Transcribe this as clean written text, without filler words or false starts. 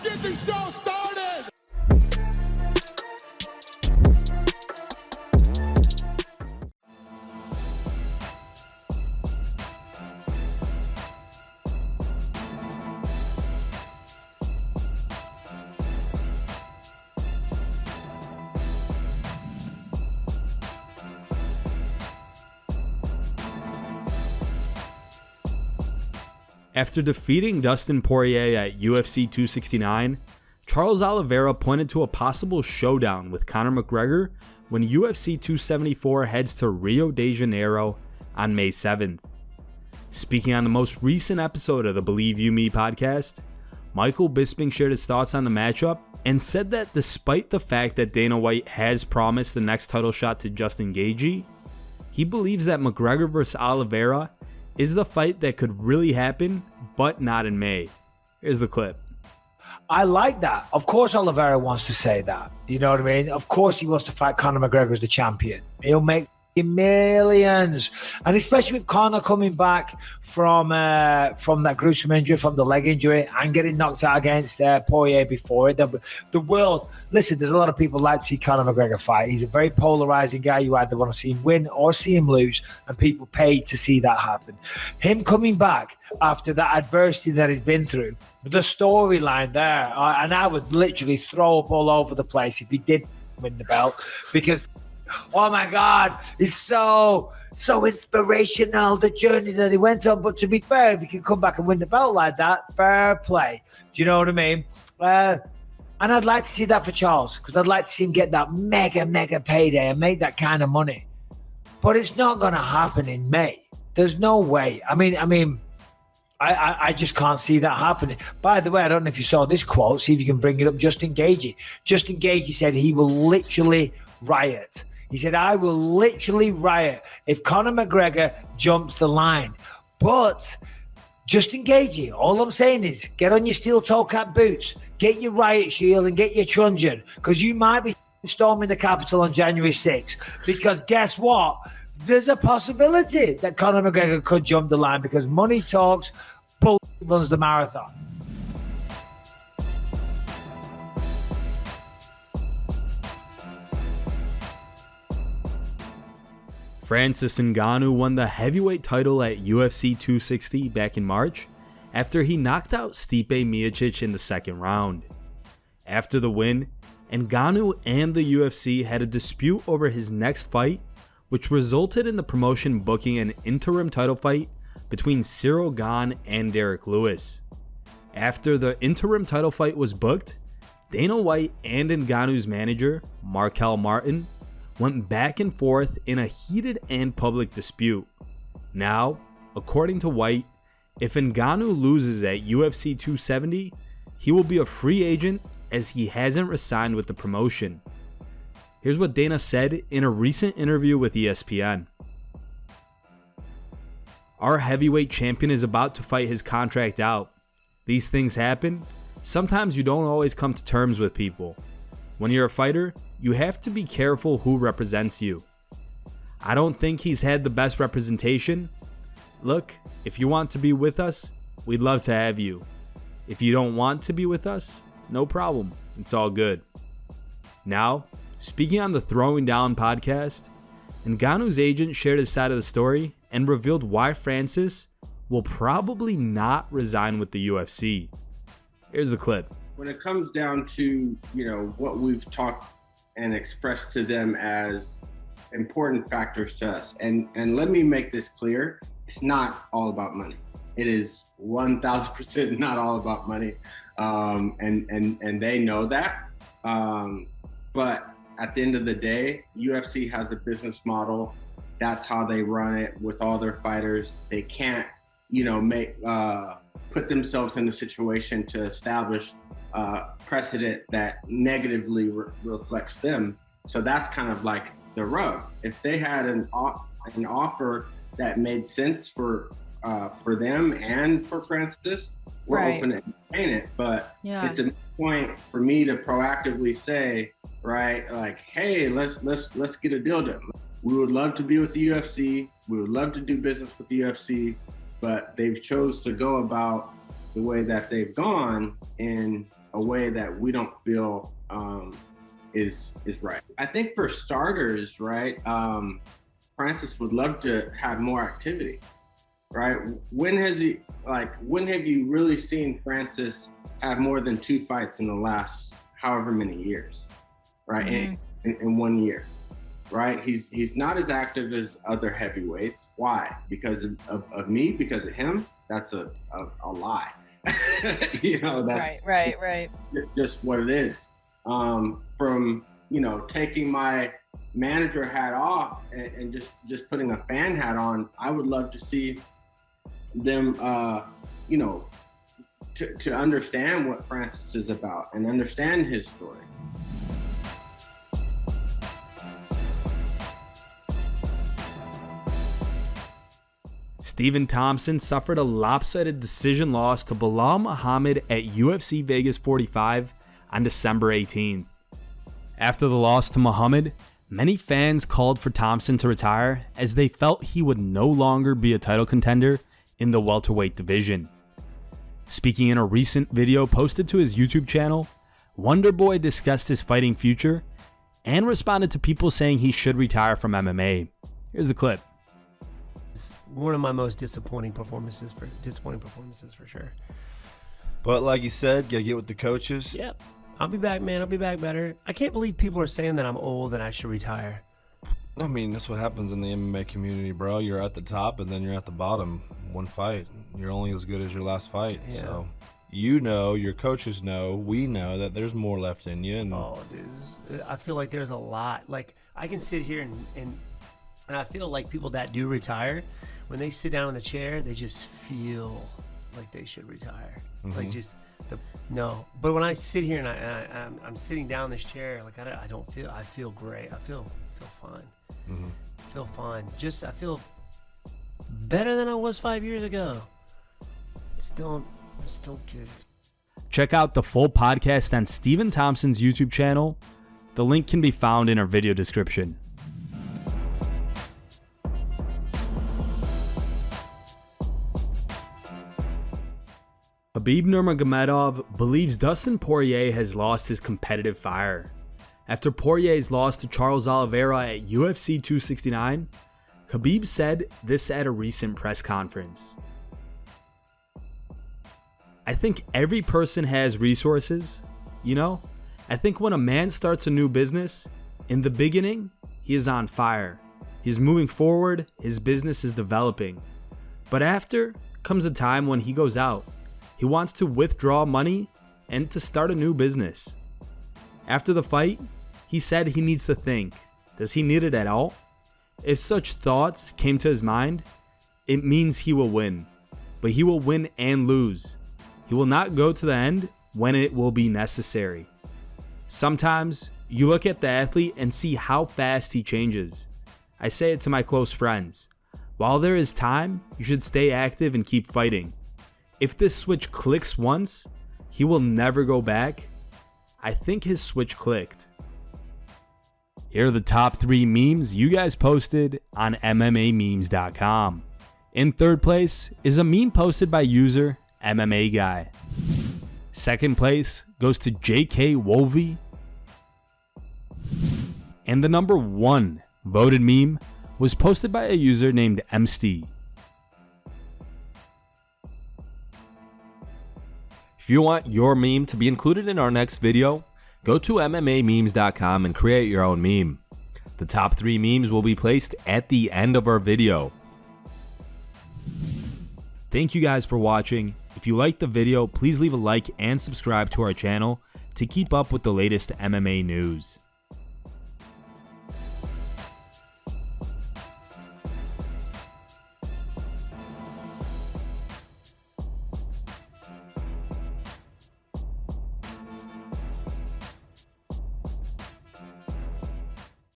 get the show started! After defeating Dustin Poirier at UFC 269, Charles Olivera pointed to a possible showdown with Conor McGregor when UFC 274 heads to Rio de Janeiro on May 7th. Speaking on the most recent episode of the Believe You Me podcast, Michael Bisping shared his thoughts on the matchup and said that despite the fact that Dana White has promised the next title shot to Justin Gaethje, he believes that McGregor vs. Oliveira is the fight that could really happen, but not in May. Here's the clip. I like that. Of course Oliveira wants to say that. You know what I mean? Of course he wants to fight Conor McGregor as the champion. He'll make millions. And especially with Conor coming back from that gruesome injury, from the leg injury, and getting knocked out against Poirier before it. The world, listen, there's a lot of people like to see Conor McGregor fight. He's a very polarizing guy. You either want to see him win or see him lose, and people pay to see that happen. Him coming back after that adversity that he's been through, the storyline there, and I would literally throw up all over the place if he did win the belt, because oh my God, it's so inspirational, the journey that he went on. But to be fair, if he can come back and win the belt like that, fair play. Do you know what I mean? And I'd like to see that for Charles, because I'd like to see him get that mega payday and make that kind of money. But it's not going to happen in May. There's no way. I just can't see that happening. By the way, I don't know if you saw this quote. See if you can bring it up. Justin Gaethje said he will literally riot. He said, I will literally riot if Conor McGregor jumps the line. But Justin Gaethje, all I'm saying is get on your steel toe cap boots, get your riot shield and get your truncheon, because you might be storming the Capitol on January 6th. Because guess what? There's a possibility that Conor McGregor could jump the line, because money talks, bull runs the marathon. Francis Ngannou won the heavyweight title at UFC 260 back in March after he knocked out Stipe Miocic in the second round. After the win, Ngannou and the UFC had a dispute over his next fight, which resulted in the promotion booking an interim title fight between Cyril Gane and Derek Lewis. After the interim title fight was booked, Dana White and Ngannou's manager, MARQUEL MARTIN, went back and forth in a heated and public dispute. Now, according to White, if Ngannou loses at UFC 270, he will be a free agent as he hasn't re-signed with the promotion. Here's what Dana said in a recent interview with ESPN. Our heavyweight champion is about to fight his contract out. These things happen. Sometimes you don't always come to terms with people. When you're a fighter, you have to be careful who represents you. I don't think he's had the best representation. Look, if you want to be with us, we'd love to have you. If you don't want to be with us, no problem. It's all good. Now, speaking on the Throwing Down podcast, Ngannou's agent shared his side of the story and revealed why Francis will probably not resign with the UFC. Here's the clip. When it comes down to, what we've talked and expressed to them as important factors to us, and let me make this clear, it's not all about money. It is 1000% not all about money, and they know that. But at the end of the day, UFC has a business model. That's how they run it with all their fighters. They can't, put themselves in a situation to establish precedent that negatively reflects them. So that's kind of like the rub. If they had an offer that made sense for them and for Francis, we're open to entertain it. But it's a point for me to proactively say, right, like, hey, let's get a deal done. We would love to be with the UFC. We would love to do business with the UFC, but they've chose to go about the way that they've gone in a way that we don't feel is right. I think for starters, right, Francis would love to have more activity, right? When have you really seen Francis have more than 2 fights in the last however many years, right? Mm-hmm. In 1 year, right? He's not as active as other heavyweights. Why? Because of me? Because of him? That's a lie. You know, that's right. Just what it is. From, you know, taking my manager hat off and just putting a fan hat on, I would love to see them, you know, to understand what Francis is about and understand his story. Stephen Thompson suffered a lopsided decision loss to Belal Muhammad at UFC Vegas 45 on December 18th. After the loss to Muhammad, many fans called for Thompson to retire as they felt he would no longer be a title contender in the welterweight division. Speaking in a recent video posted to his YouTube channel, Wonderboy discussed his fighting future and responded to people saying he should retire from MMA. Here's the clip. One of my most disappointing performances for sure. But like you said, gotta get with the coaches. Yep. I'll be back, man. I'll be back better. I can't believe people are saying that I'm old and I should retire. I mean, that's what happens in the MMA community, bro. You're at the top and then you're at the bottom. One fight. You're only as good as your last fight. Yeah. So you know, your coaches know, we know that there's more left in you. And oh, dude. I feel like there's a lot. Like, I can sit here and I feel like people that do retire, when they sit down in the chair, they just feel like they should retire. Mm-hmm. Like just no. But when I sit here and I'm sitting down in this chair, like I don't feel. I feel great. I feel fine. Mm-hmm. I feel fine. I feel better than I was 5 years ago. Still good. Check out the full podcast on Stephen Thompson's YouTube channel. The link can be found in our video description. Khabib Nurmagomedov believes Dustin Poirier has lost his competitive fire. After Poirier's loss to Charles Olivera at UFC 269, Khabib said this at a recent press conference. I think every person has resources, you know? I think when a man starts a new business, in the beginning, he is on fire. He's moving forward, his business is developing. But after comes a time when he goes out. He wants to withdraw money and to start a new business. After the fight, he said he needs to think. Does he need it at all? If such thoughts came to his mind, it means he will win. But he will win and lose. He will not go to the end when it will be necessary. Sometimes you look at the athlete and see how fast he changes. I say it to my close friends. While there is time, you should stay active and keep fighting. If this switch clicks once, he will never go back. I think his switch clicked. Here are the top 3 memes you guys posted on MMAmemes.com. In third place is a meme posted by user MMA Guy. Second place goes to JK Wolvie. And the number 1 voted meme was posted by a user named MST. If you want your meme to be included in our next video, go to MMAmemes.com and create your own meme. The top 3 memes will be placed at the end of our video. Thank you guys for watching. If you liked the video, please leave a like and subscribe to our channel to keep up with the latest MMA news.